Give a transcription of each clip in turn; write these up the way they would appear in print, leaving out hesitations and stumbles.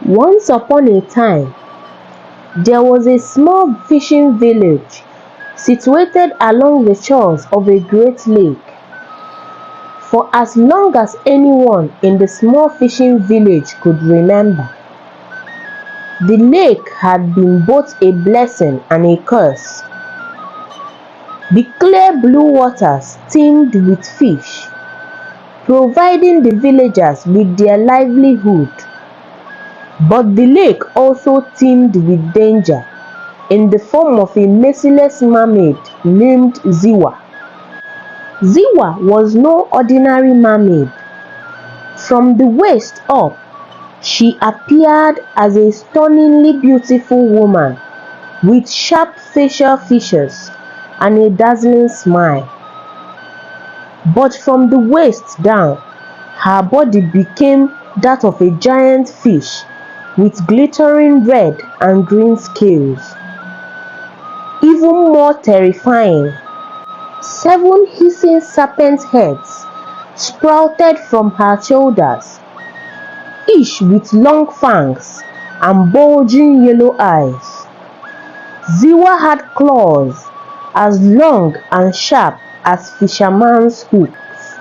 Once upon a time, there was a small fishing village situated along the shores of a great lake. For as long as anyone in the small fishing village could remember, the lake had been both a blessing and a curse. The clear blue waters teemed with fish, providing the villagers with their livelihood. But the lake also teemed with danger in the form of a merciless mermaid named Ziwa. Ziwa was no ordinary mermaid. From the waist up, she appeared as a stunningly beautiful woman with sharp facial features and a dazzling smile. But from the waist down, her body became that of a giant fish with glittering red and green scales. Even more terrifying, 7 hissing serpent heads sprouted from her shoulders, each with long fangs and bulging yellow eyes. Ziwa had claws as long and sharp as fisherman's hooks,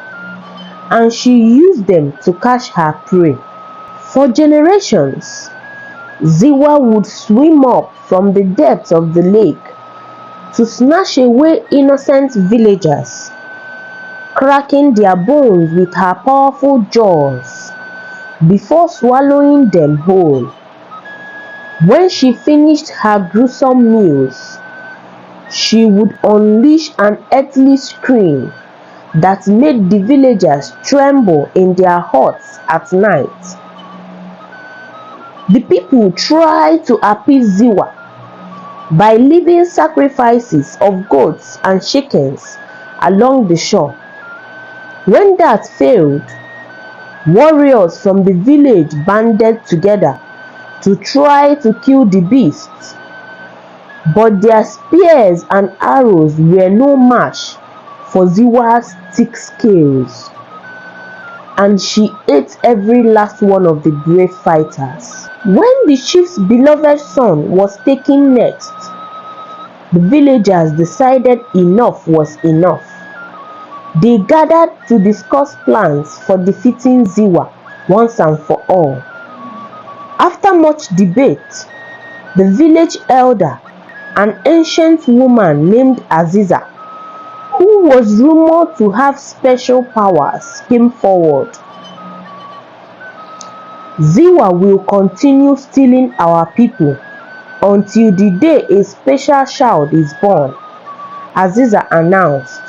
and she used them to catch her prey. For generations, Ziwa would swim up from the depths of the lake to snatch away innocent villagers, cracking their bones with her powerful jaws before swallowing them whole. When she finished her gruesome meals, she would unleash an earthly scream that made the villagers tremble in their huts at night. The people tried to appease Ziwa by leaving sacrifices of goats and chickens along the shore. When that failed, warriors from the village banded together to try to kill the beasts, but their spears and arrows were no match for Ziwa's thick scales, and she ate every last one of the brave fighters. When the chief's beloved son was taken next, the villagers decided enough was enough. They gathered to discuss plans for defeating Ziwa once and for all. After much debate, the village elder, an ancient woman named Aziza, who was rumored to have special powers, came forward. Ziwa will continue stealing our people until the day a special child is born, Aziza announced.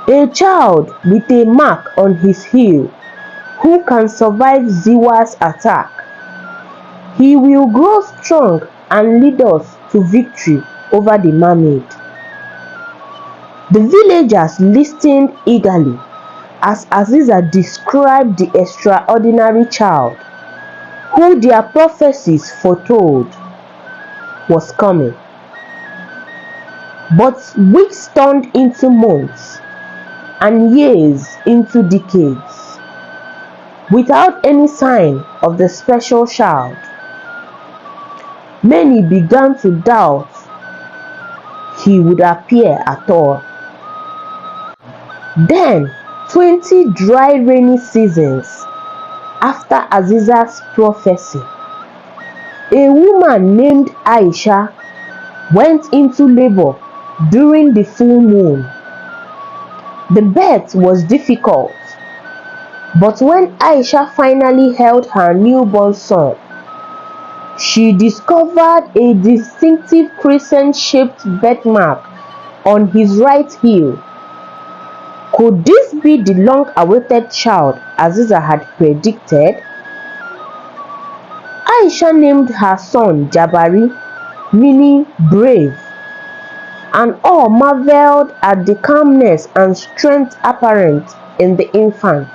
A child with a mark on his heel who can survive Ziwa's attack. He will grow strong and lead us to victory over the mermaid. The villagers listened eagerly as Aziza described the extraordinary child who their prophecies foretold was coming. But weeks turned into months and years into decades without any sign of the special child. Many began to doubt he would appear at all. Then 20 dry rainy seasons after Aziza's prophecy, a woman named Aisha went into labor during the full moon. The birth was difficult, but when Aisha finally held her newborn son, she discovered a distinctive crescent-shaped birthmark on his right heel. Could this be the long-awaited child Aziza had predicted? Aisha named her son Jabari, meaning brave, and all marveled at the calmness and strength apparent in the infant.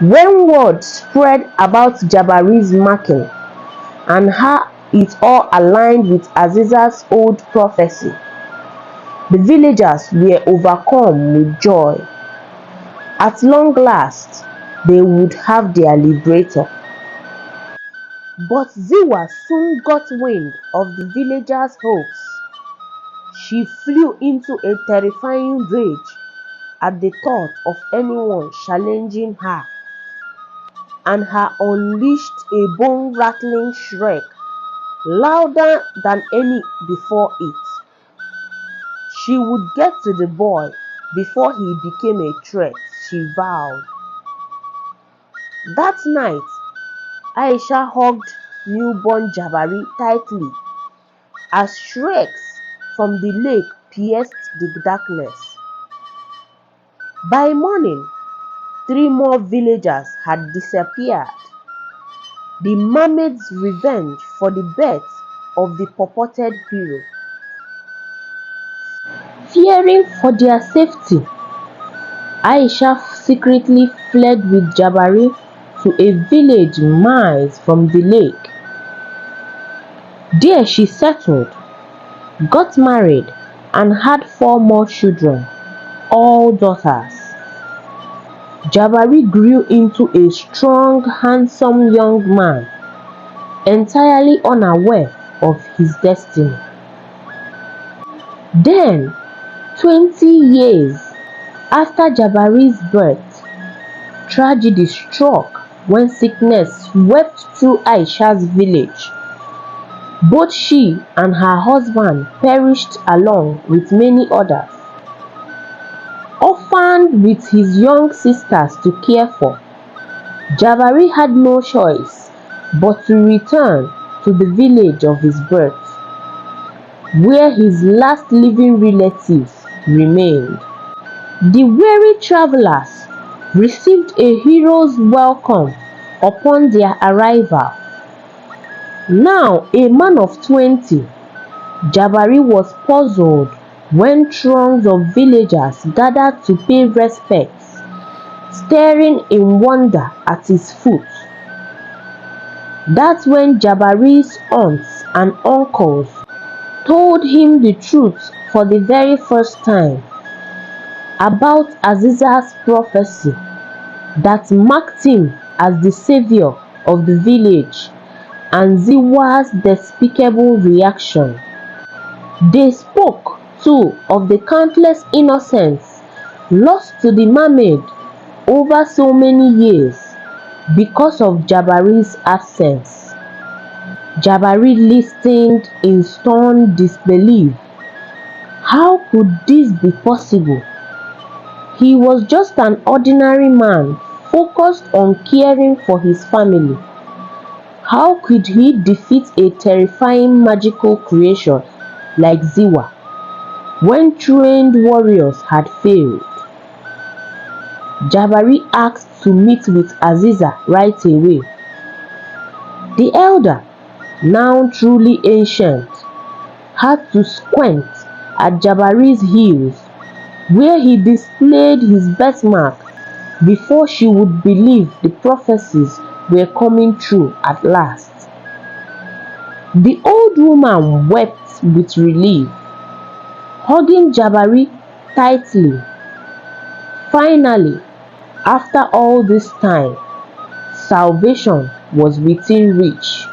When word spread about Jabari's marking and how it all aligned with Aziza's old prophecy, the villagers were overcome with joy. At long last, they would have their liberator. But Ziwa soon got wind of the villagers' hopes. She flew into a terrifying rage at the thought of anyone challenging her, and her unleashed a bone-rattling shriek louder than any before it. She would get to the boy before he became a threat, she vowed. That night, Aisha hugged newborn Jabari tightly as shrieks from the lake pierced the darkness. By morning, 3 more villagers had disappeared. The mermaid's revenge for the birth of the purported hero. Fearing for their safety, Aisha secretly fled with Jabari to a village miles from the lake. There she settled, got married, and had 4 more children, all daughters. Jabari grew into a strong, handsome young man, entirely unaware of his destiny. Then, 20 years after Jabari's birth, tragedy struck when sickness swept through Aisha's village. Both she and her husband perished along with many others. Orphaned with his young sisters to care for, Jabari had no choice but to return to the village of his birth, where his last living relatives remained. The weary travelers received a hero's welcome upon their arrival. Now a man of 20, Jabari was puzzled when throngs of villagers gathered to pay respects, staring in wonder at his foot. That's when Jabari's aunts and uncles told him the truth for the very first time about Aziza's prophecy that marked him as the savior of the village, and Ziwa's despicable reaction. They spoke, too, of the countless innocents lost to the mermaid over so many years because of Jabari's absence. Jabari listened in stunned disbelief. How could this be possible? He was just an ordinary man focused on caring for his family. How could he defeat a terrifying magical creation like Ziwa when trained warriors had failed? Jabari asked to meet with Aziza right away. The elder, now truly ancient, had to squint at Jabari's heels, where he displayed his birthmark, before she would believe the prophecies were coming true at last. The old woman wept with relief, hugging Jabari tightly. Finally, after all this time, salvation was within reach.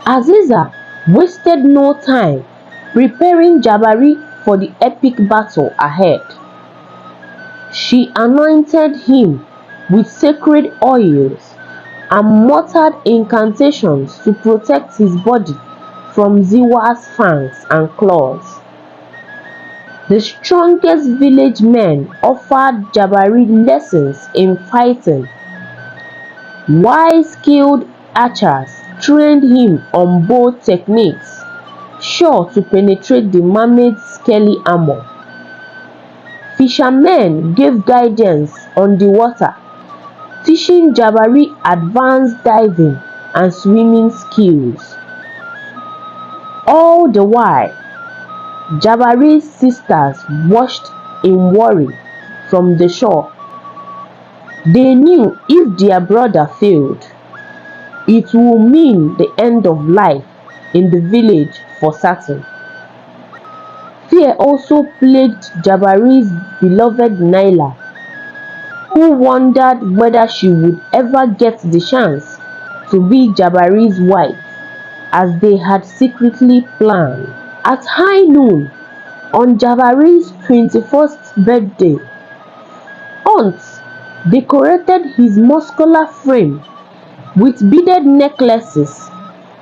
Aziza wasted no time preparing Jabari for the epic battle ahead. She anointed him with sacred oils and muttered incantations to protect his body from Ziwa's fangs and claws. The strongest village men offered Jabari lessons in fighting, while skilled archers trained him on bow techniques sure to penetrate the mermaid's scaly armor. Fishermen gave guidance on the water, teaching Jabari advanced diving and swimming skills. All the while, Jabari's sisters watched in worry from the shore. They knew if their brother failed, it would mean the end of life in the village for certain. Fear also plagued Jabari's beloved Naila, who wondered whether she would ever get the chance to be Jabari's wife. as they had secretly planned. At high noon on Jabari's 21st birthday, aunts decorated his muscular frame with beaded necklaces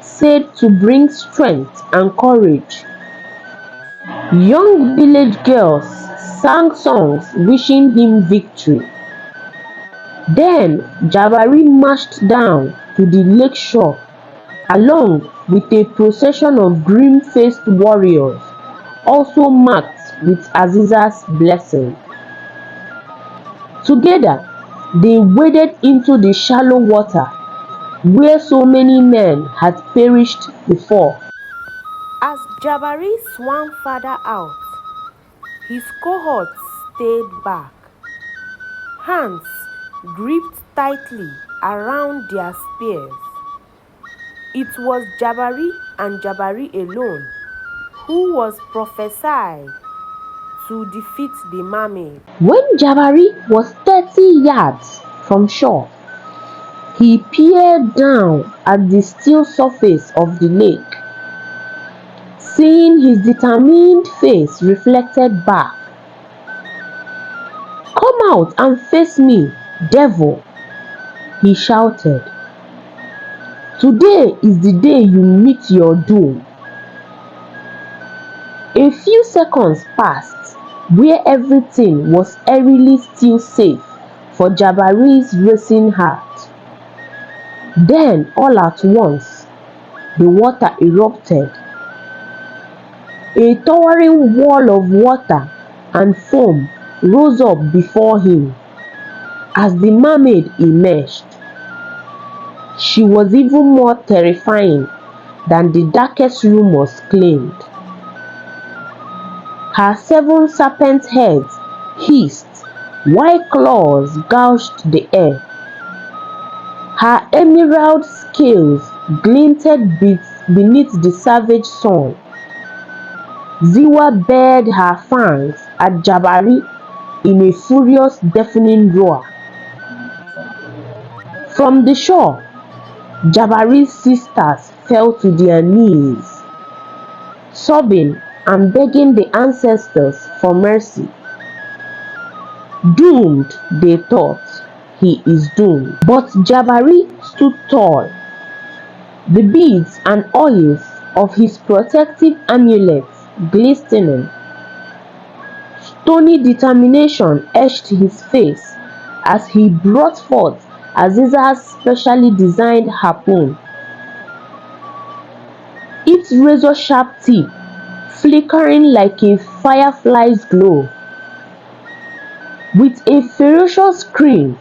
said to bring strength and courage. Young village girls sang songs wishing him victory. Then Jabari marched down to the lake shore along with a procession of grim-faced warriors, also marked with Aziza's blessing. Together, they waded into the shallow water where so many men had perished before. As Jabari swam farther out, his cohorts stayed back, hands gripped tightly around their spears. It was Jabari and Jabari alone who was prophesied to defeat the mermaid. When Jabari was 30 yards from shore, he peered down at the still surface of the lake. Seeing his determined face reflected back. "Come out and face me, devil," he shouted. "Today is the day you meet your doom." A few seconds passed where everything was eerily still safe for Jabari's racing heart. Then, all at once, the water erupted. A towering wall of water and foam rose up before him as the mermaid emerged. She was even more terrifying than the darkest rumors claimed. Her 7 serpent heads hissed while claws gouged the air. Her emerald scales glinted beneath the savage sun. Ziwa bared her fangs at Jabari in a furious, deafening roar. From the shore, Jabari's sisters fell to their knees, sobbing and begging the ancestors for mercy. Doomed, they thought, he is doomed. But Jabari stood tall. The beads and oils of his protective amulets glistening. Stony determination etched his face as he brought forth Aziza's specially designed harpoon. Its razor-sharp tip flickering like a firefly's glow. With a ferocious scream,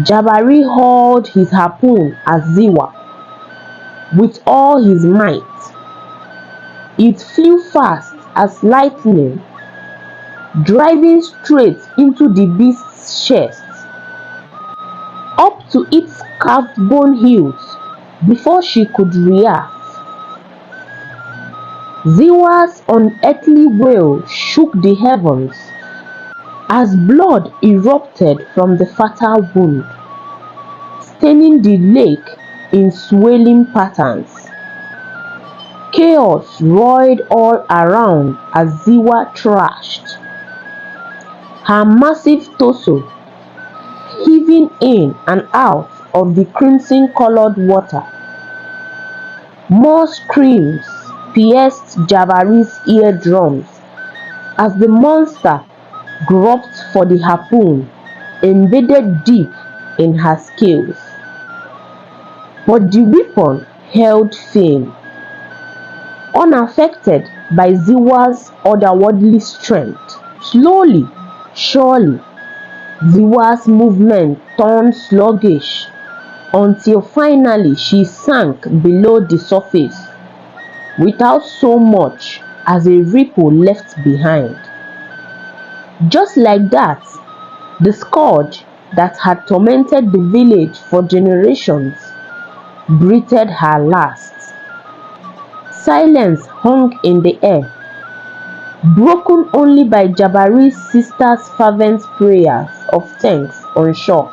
Jabari hurled his harpoon at Ziwa with all his might. It flew fast as lightning, driving straight into the beast's chest, up to its carved bone heels before she could react. Ziwa's unearthly wail shook the heavens as blood erupted from the fatal wound, staining the lake in swirling patterns. Chaos roared all around as Ziwa thrashed, her massive torso heaving in and out of the crimson-colored water. More screams pierced Jabari's eardrums as the monster groped for the harpoon embedded deep in her scales. But the weapon held firm, unaffected by Ziwa's otherworldly strength. Slowly, surely, Ziwa's movement turned sluggish until finally she sank below the surface without so much as a ripple left behind. Just like that, the scourge that had tormented the village for generations breathed her last. Silence hung in the air, broken only by Jabari's sisters' fervent prayers of thanks on shore.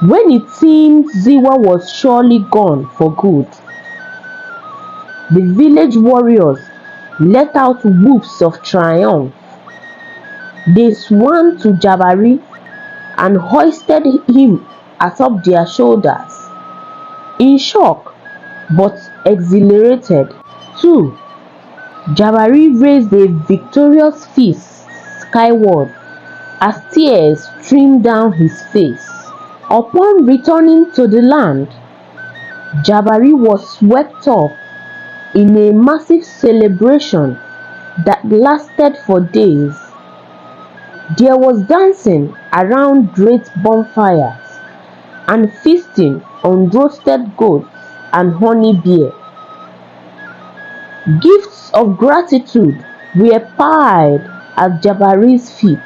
When it seemed Ziwa was surely gone for good, the village warriors let out whoops of triumph. They swam to Jabari and hoisted him atop their shoulders. In shock, but exhilarated too, Jabari raised a victorious fist skyward as tears streamed down his face. Upon returning to the land, Jabari was swept up in a massive celebration that lasted for days. There was dancing around great bonfires and feasting on roasted goats and honey beer. Gifts of gratitude were piled at Jabari's feet.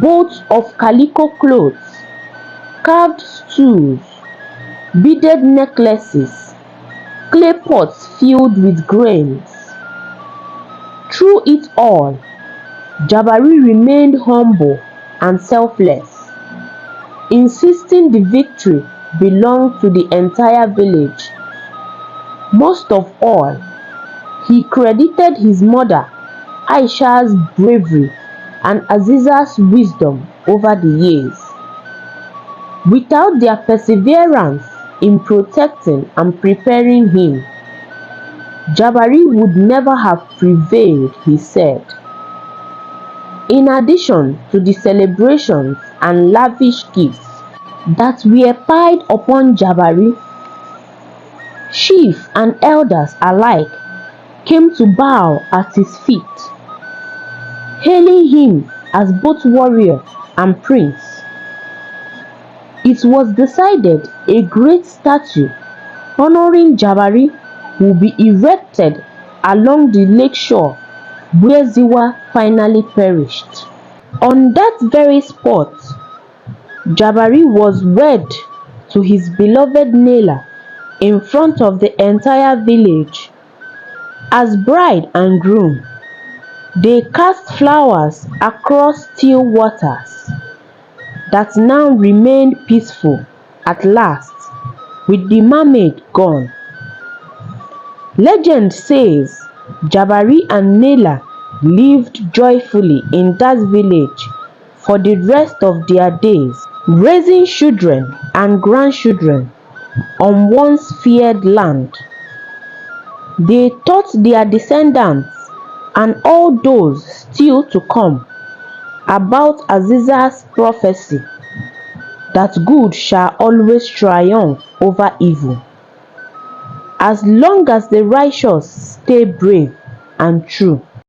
Boats of calico clothes, carved stools, beaded necklaces, clay pots filled with grains. Through it all, Jabari remained humble and selfless, insisting the victory belonged to the entire village. Most of all, he credited his mother Aisha's bravery and Aziza's wisdom over the years. Without their perseverance in protecting and preparing him, Jabari would never have prevailed, he said. In addition to the celebrations and lavish gifts that were piled upon Jabari, chiefs and elders alike came to bow at his feet, hailing him as both warrior and prince. It was decided a great statue honoring Jabari will be erected along the lake shore where Ziwa finally perished. On that very spot, Jabari was wed to his beloved Nela in front of the entire village. As bride and groom, they cast flowers across still waters that now remained peaceful at last, with the mermaid gone. Legend says Jabari and Nela lived joyfully in that village for the rest of their days, raising children and grandchildren on once feared land. They taught their descendants and all those still to come about Aziza's prophecy that good shall always triumph over evil, as long as the righteous stay brave and true.